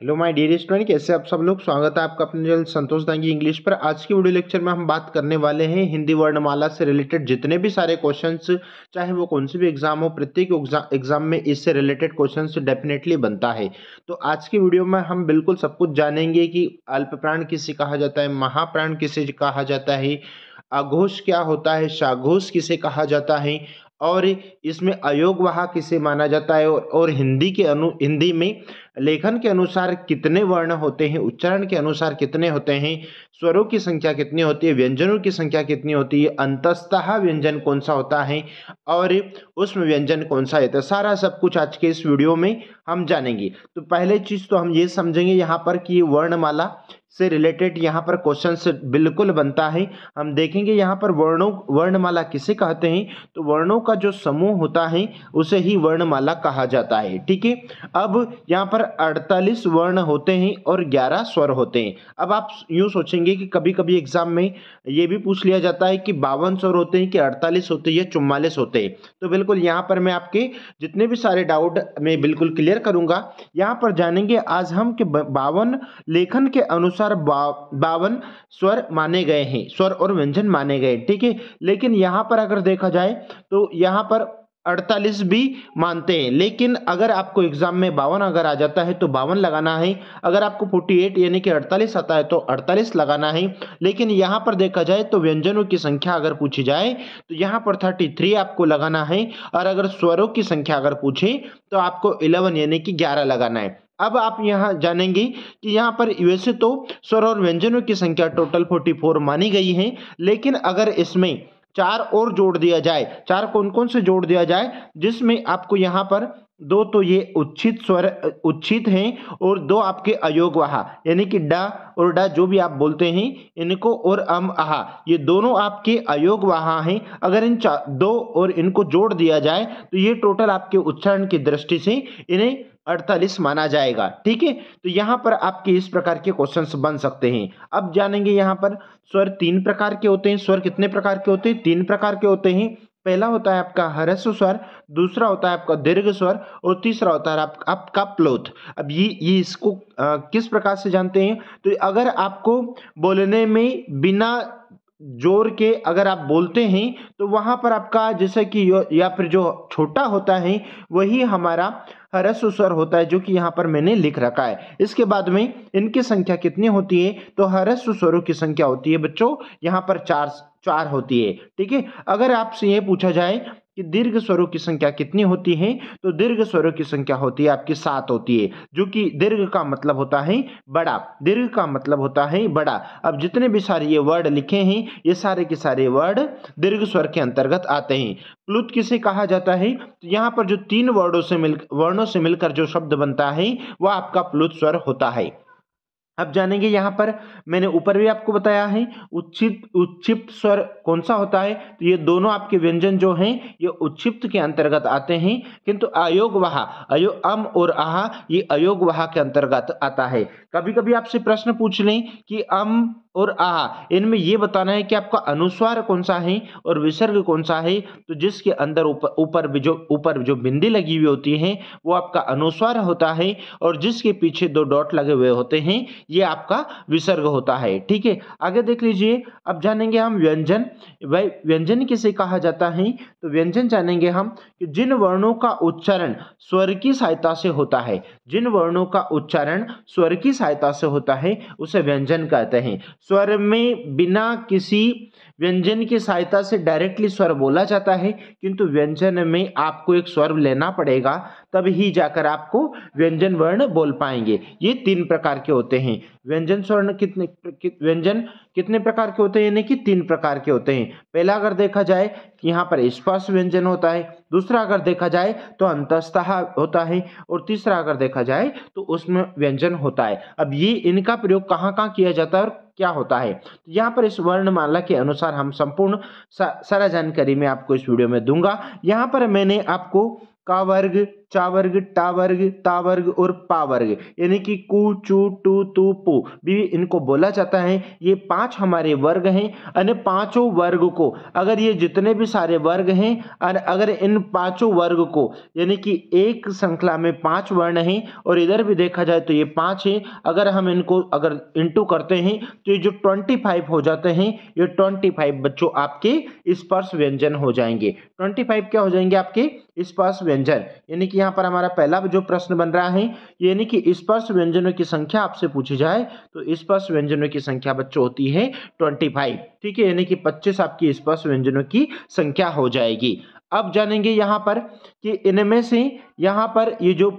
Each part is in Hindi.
हेलो माय डियर स्टूडेंट, कैसे आप सब लोग। स्वागत है आपका अपने चैनल संतोष दांगी इंग्लिश पर। आज की वीडियो लेक्चर में हम बात करने वाले हैं हिंदी वर्णमाला से रिलेटेड जितने भी सारे क्वेश्चंस, चाहे वो कौन सी भी एग्जाम हो, प्रत्येक एग्जाम में इससे रिलेटेड क्वेश्चंस डेफिनेटली बनता है। तो आज की वीडियो में हम बिल्कुल सब कुछ जानेंगे कि अल्प प्राण किसे कहा जाता है, महाप्राण किसे कहा जाता है, अघोष क्या होता है, साघोष किसे कहा जाता है, और इसमें अयोगवाह किसे माना जाता है, और हिंदी में लेखन के अनुसार कितने वर्ण होते हैं, उच्चारण के अनुसार कितने होते हैं, स्वरों की संख्या कितनी होती है, व्यंजनों की संख्या कितनी होती है, अंतस्तः व्यंजन कौन सा होता है और उसमें व्यंजन कौन सा है, सारा सब कुछ आज के इस वीडियो में हम जानेंगे। तो पहले चीज तो हम ये समझेंगे यहाँ पर कि वर्णमाला से रिलेटेड यहाँ पर क्वेश्चंस बिल्कुल बनता है। हम देखेंगे यहाँ पर वर्णमाला किसे कहते हैं, तो वर्णों का जो समूह होता है उसे ही वर्णमाला कहा जाता है। ठीक है, अब यहाँ पर 48 वर्ण होते हैं और 11 स्वर होते हैं। अब आप यूं सोचेंगे कि कभी कभी एग्जाम में ये भी पूछ लिया जाता है कि 52 स्वर होते हैं कि 48 होते हैं या 44 होते हैं। तो बिल्कुल यहाँ पर मैं आपके जितने भी सारे डाउट मैं बिल्कुल क्लियर करूंगा। यहाँ पर जानेंगे आज हम कि 52 लेखन के अनुसार 52 स्वर माने गए हैं, स्वर और व्यंजन माने गए। ठीक है, लेकिन यहाँ पर अगर देखा जाए तो यहाँ पर 48 भी मानते हैं, लेकिन अगर आपको एग्जाम में 52 अगर आ जाता है तो 52 लगाना है। अगर आपको 48 यानी कि 48 आता है तो 48 लगाना है। लेकिन यहाँ पर देखा जाए तो व्यंजनों की संख्या अगर पूछी जाए तो यहाँ पर 33 आपको लगाना है, और अगर स्वरों की संख्या अगर पूछे तो आपको 11 यानी कि 11 लगाना है। अब आप यहाँ जानेंगे कि यहाँ पर वैसे तो स्वर और व्यंजनों की संख्या टोटल 44 मानी गई है, लेकिन अगर इसमें 4 और जोड़ दिया जाए, 4 कौन कौन से जोड़ दिया जाए, जिसमें आपको यहाँ पर 2 तो ये उच्छित स्वर उच्छित हैं और 2 आपके अयोगवाह यानी कि डा और डा जो भी आप बोलते हैं इनको, और आहा ये दोनों आपके अयोगवाह हैं। अगर इन 2 और इनको जोड़ दिया जाए तो ये टोटल आपके उच्चारण की दृष्टि से इन्हें 48 माना जाएगा। ठीक है, तो यहाँ पर आपके इस प्रकार के क्वेश्चंस बन सकते हैं। अब जानेंगे यहाँ पर स्वर 3 प्रकार के होते हैं। स्वर कितने प्रकार के होते हैं? 3 प्रकार के होते हैं। पहला होता है आपका ह्रस्व स्वर, दूसरा होता है आपका दीर्घ स्वर, और तीसरा होता है आपका प्लोथ। अब ये इसको किस प्रकार से जानते हैं, तो अगर आपको बोलने में बिना जोर के अगर आप बोलते हैं तो वहां पर आपका जैसे कि या फिर जो छोटा होता है वही हमारा ह्रस्व स्वर होता है, जो कि यहाँ पर मैंने लिख रखा है। इसके बाद में इनकी संख्या कितनी होती है, तो ह्रस्व स्वरों की संख्या होती है बच्चों यहाँ पर चार होती है। ठीक है, अगर आपसे ये पूछा जाए कि दीर्घ स्वरों की संख्या कितनी होती है, तो दीर्घ स्वरों की संख्या होती है आपकी 7 होती है, जो कि दीर्घ का मतलब होता है बड़ा, दीर्घ का मतलब होता है बड़ा। अब जितने भी सारे ये वर्ड लिखे हैं ये सारे के सारे वर्ड दीर्घ स्वर के अंतर्गत आते हैं। प्लुत किसे कहा जाता है, तो यहाँ पर जो 3 वर्णों से मिलकर जो शब्द बनता है वह आपका प्लुत स्वर होता है। अब जानेंगे यहाँ पर मैंने ऊपर भी आपको बताया है उच्छिप्त स्वर कौन सा होता है, तो ये दोनों आपके व्यंजन जो हैं ये उच्छिप्त के अंतर्गत आते हैं, किंतु अयोगवाह अम और आहा ये अयोगवाह के अंतर्गत आता है। कभी कभी आपसे प्रश्न पूछ लें कि अम और आहा इनमें ये बताना है कि आपका अनुस्वार कौन सा है और विसर्ग कौन सा है, तो जिसके अंदर ऊपर जो बिंदी लगी हुई होती है वो आपका अनुस्वार होता है, और जिसके पीछे 2 डॉट लगे हुए होते हैं ये आपका विसर्ग होता है। ठीक है, आगे देख लीजिए। अब जानेंगे हम व्यंजन। वह व्यंजन किसे कहा जाता है, तो व्यंजन जानेंगे हम कि जिन वर्णों का उच्चारण स्वर की सहायता से होता है, जिन वर्णों का उच्चारण स्वर की सहायता से होता है उसे व्यंजन कहते हैं। स्वर में बिना किसी व्यंजन की सहायता से डायरेक्टली स्वर बोला जाता है, किंतु व्यंजन में आपको एक स्वर लेना पड़ेगा तब ही जाकर आपको व्यंजन वर्ण बोल पाएंगे। ये 3 प्रकार के होते हैं। व्यंजन स्वर्ण व्यंजन कितने प्रकार के होते हैं, यानी कि 3 प्रकार के होते हैं। पहला अगर देखा जाए कि यहाँ पर स्पर्श व्यंजन होता है, दूसरा अगर देखा जाए तो अंतस्तः होता है, और तीसरा अगर देखा जाए तो उसमें व्यंजन होता है। अब ये इनका प्रयोग कहाँ कहाँ किया जाता है और क्या होता है, तो यहाँ पर इस वर्णमाला के अनुसार हम संपूर्ण सारा जानकारी मैं आपको इस वीडियो में दूंगा। यहाँ पर मैंने आपको का वर्ग, चा वर्ग, टा वर्ग, ता वर्ग और पा वर्ग, यानी कि कु, चू, टू, तू, पू भी इनको बोला जाता है। ये 5 हमारे वर्ग हैं। अन्य पांचों वर्ग को, अगर ये जितने भी सारे वर्ग हैं और अगर इन पांचों वर्ग को, यानी कि एक श्रृंखला में 5 वर्ण हैं और इधर भी देखा जाए तो ये 5 हैं, अगर हम इनको अगर इंटू करते हैं तो ये जो 25 हो जाते हैं, ये 25 बच्चों आपके स्पर्श व्यंजन हो जाएंगे। 25 क्या हो जाएंगे आपके स्पर्श व्यंजन। यानी कि यहाँ पर हमारा पहला जो प्रश्न बन रहा है, यानी कि स्पर्श व्यंजनों की संख्या आपसे पूछी जाए तो स्पर्श व्यंजनों की संख्या बच्चों होती है 25। ठीक है, यानी कि 25 आपकी स्पर्श व्यंजनों की संख्या हो जाएगी। अब जानेंगे यहाँ पर कि इनमें से यहाँ पर ये जो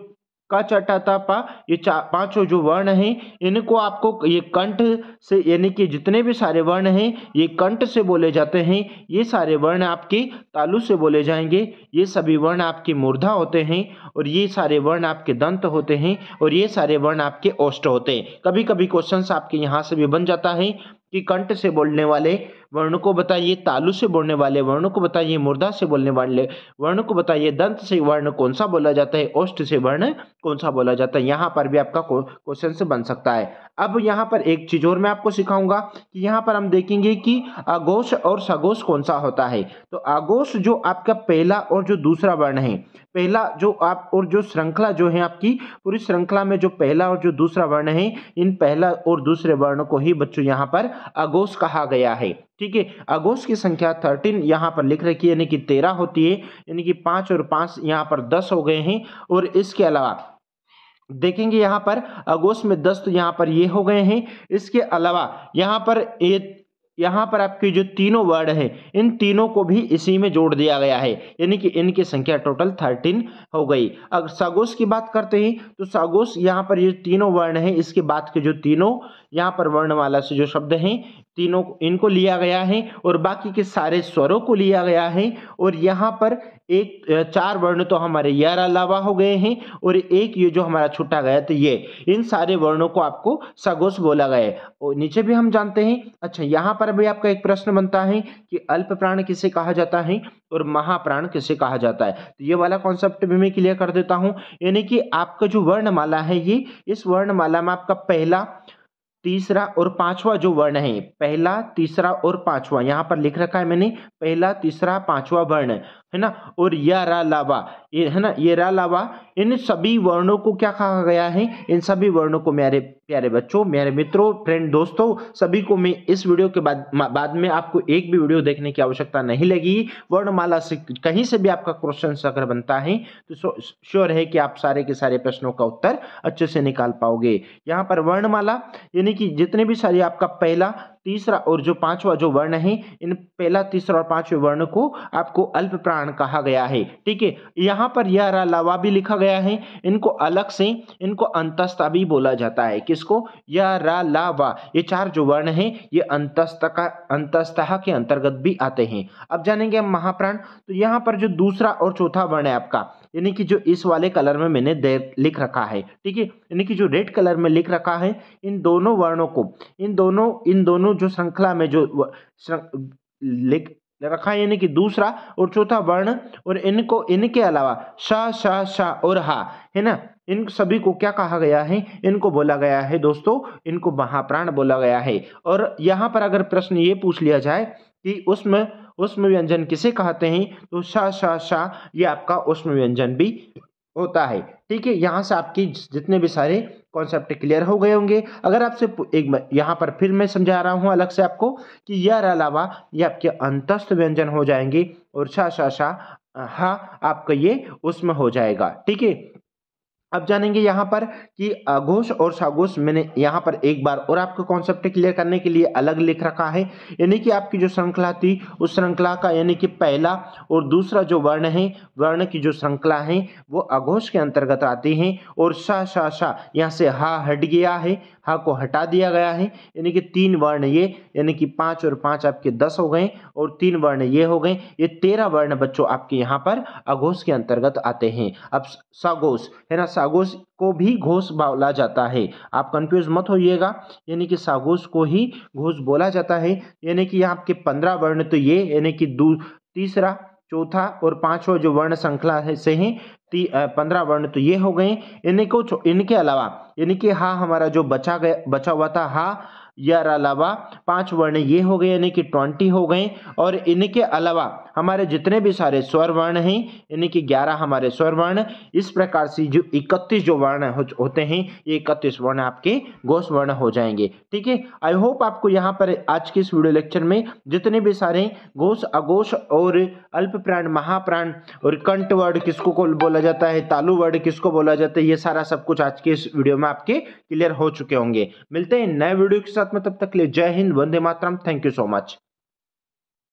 क च ट त प, ये पांचों जो वर्ण हैं इनको आपको ये कंठ से, यानी कि जितने भी सारे वर्ण हैं ये कंठ से बोले जाते हैं। ये सारे वर्ण आपके तालु से बोले जाएंगे। ये सभी वर्ण आपके मूर्धा होते हैं और ये सारे वर्ण आपके दंत होते हैं और ये सारे वर्ण आपके ओष्ठ होते हैं। कभी कभी क्वेश्चंस आपके यहाँ से भी बन जाता है कि कंठ से बोलने वाले वर्ण को बताइए, तालु से बोलने वाले वर्ण को बताइए, मूर्धा से बोलने वाले वर्ण को बताइए, दंत से वर्ण कौन सा बोला जाता है, ओष्ठ से वर्ण कौन सा बोला जाता है। यहाँ पर भी आपका क्वेश्चन से बन सकता है। अब यहाँ पर एक चीज और मैं आपको सिखाऊंगा कि यहाँ पर हम देखेंगे कि आघोष और सघोष कौन सा होता है। तो आघोष जो आपका पहला और जो दूसरा वर्ण है, पहला जो आप और जो श्रृंखला जो है आपकी पूरी श्रृंखला में जो पहला और जो दूसरा वर्ण है, इन पहला और दूसरे वर्ण को ही बच्चों यहाँ पर आघोष कहा गया है। ठीक है, आघोष की संख्या 13 यहाँ पर लिख रखी है, यानी कि 13 होती है, यानी कि 5 और 5 यहाँ पर 10 हो गए हैं। और इसके अलावा देखेंगे यहाँ पर आघोष में 10 तो यहाँ पर ये हो गए हैं। इसके अलावा यहाँ पर आपके जो तीनों वर्ण हैं इन तीनों को भी इसी में जोड़ दिया गया है, यानी कि इनकी संख्या टोटल 13 हो गई। अगर सघोष की बात करते हैं तो सघोष यहाँ पर ये तीनों वर्ण हैं, इसके बाद के जो तीनों यहाँ पर वर्णमाला से जो शब्द हैं तीनों इनको लिया गया है और बाकी के सारे स्वरों को लिया गया है। और यहाँ पर 4 वर्ण तो हमारे यार अलावा हो गए हैं और एक ये जो हमारा छूटा गया तो ये, इन सारे वर्णों को आपको सघोष बोला गया है। और नीचे भी हम जानते हैं। अच्छा, यहाँ पर भी आपका एक प्रश्न बनता है कि अल्प प्राण किसे कहा जाता है और महाप्राण किसे कहा जाता है। तो ये वाला कॉन्सेप्ट भी मैं क्लियर कर देता हूँ। यानी कि आपका जो वर्णमाला है, ये इस वर्णमाला में आपका पहला, तीसरा और पांचवा जो वर्ण है, पहला, तीसरा और पांचवा यहाँ पर लिख रखा है मैंने, पहला, तीसरा, पांचवा वर्ण है ना। और या रा लावा, ये है ना, ये रा लावा, इन सभी वर्णों को क्या कहा गया है, इन सभी वर्णों को मेरे प्यारे बच्चों, मेरे मित्रों, फ्रेंड, दोस्तों, सभी को मैं इस वीडियो के बाद में आपको एक भी वीडियो देखने की आवश्यकता नहीं लगी। वर्णमाला से कहीं से भी आपका क्वेश्चन अगर बनता है तो श्योर है कि आप सारे के सारे प्रश्नों का उत्तर अच्छे से निकाल पाओगे। यहाँ पर वर्णमाला यानी कि जितने भी सारे आपका पहला, तीसरा और जो पांचवा जो वर्ण है, इन पहला, तीसरा और पांचवे वर्ण को आपको अल्प प्राण कहा गया है। ठीक है, यहाँ पर यह रा लावा भी लिखा गया है, इनको अलग से इनको अंतस्था भी बोला जाता है। किसको? या रा लावा, ये 4 जो वर्ण हैं ये अंतस्था के अंतर्गत भी आते हैं। अब जानेंगे हम महाप्राण। तो यहाँ पर जो दूसरा और चौथा वर्ण है आपका, यानी कि जो इस वाले कलर में मैंने लिख रखा है, ठीक है, यानी कि जो रेड कलर में लिख रखा है, इन दोनों वर्णों को, इन दोनों जो श्रृंखला में जो लिख रखा है, यानी कि दूसरा और चौथा वर्ण, और इनको इनके अलावा श, श, श और हा, है ना, इन सभी को क्या कहा गया है, इनको बोला गया है दोस्तों, इनको महाप्राण बोला गया है। और यहाँ पर अगर प्रश्न ये पूछ लिया जाए कि उष्म व्यंजन किसे कहते हैं, तो श, श, श ये आपका उष्म व्यंजन भी होता है। ठीक है, यहाँ से आपकी जितने भी सारे कॉन्सेप्ट क्लियर हो गए होंगे। अगर आपसे एक यहाँ पर फिर मैं समझा रहा हूँ अलग से आपको कि यह अलावा ये आपके अंतस्थ व्यंजन हो जाएंगे और शा शा शा हा आपका ये उष्म हो जाएगा। ठीक है, अब जानेंगे यहाँ पर कि आघोष और सघोष मैंने यहाँ पर एक बार और आपको कॉन्सेप्ट क्लियर करने के लिए अलग लिख रखा है। यानी कि आपकी जो श्रृंखला थी उस श्रृंखला का, यानी कि पहला और दूसरा जो वर्ण है, वर्ण की जो श्रृंखला है वो आघोष के अंतर्गत आती हैं। और श श श यहाँ से हा हट गया है, हा को हटा दिया गया है, यानी कि 3 वर्ण ये, यानी कि 5 और 5 आपके 10 हो गए और 3 वर्ण ये हो गए, ये 13 वर्ण बच्चों आपके यहाँ पर आघोष के अंतर्गत आते हैं। अब सघोष है ना, सघोष को भी घोष बोला जाता है, आप कंफ्यूज मत होइएगा, यानी कि सघोष को ही घोष बोला जाता है। यानी कि यहाँ आपके 15 वर्ण तो ये, यानी कि तीसरा, चौथा और पांचवा जो वर्ण श्रृंखला है से ही 15 वर्ण तो ये हो गए। इनके अलावा यानी कि हा हमारा जो बचा हुआ था हा यार अलावा 5 वर्ण ये हो गए यानी कि 20 हो गए। और इनके अलावा हमारे जितने भी सारे स्वर वर्ण हैं यानी कि 11 हमारे स्वर वर्ण, इस प्रकार से जो 31 जो वर्ण होते हैं ये 31 वर्ण आपके घोष वर्ण हो जाएंगे। ठीक है, आई होप आपको यहाँ पर आज के इस वीडियो लेक्चर में जितने भी सारे घोष अघोष और अल्प प्राण महाप्राण और कंठ वर्ड किसको बोला जाता है, तालु वर्ड किसको बोला जाता है, ये सारा सब कुछ आज के इस वीडियो में आपके क्लियर हो चुके होंगे। मिलते हैं नए वीडियो के साथ में, तब तक के लिए जय Hind, Vande Mataram, thank you so much.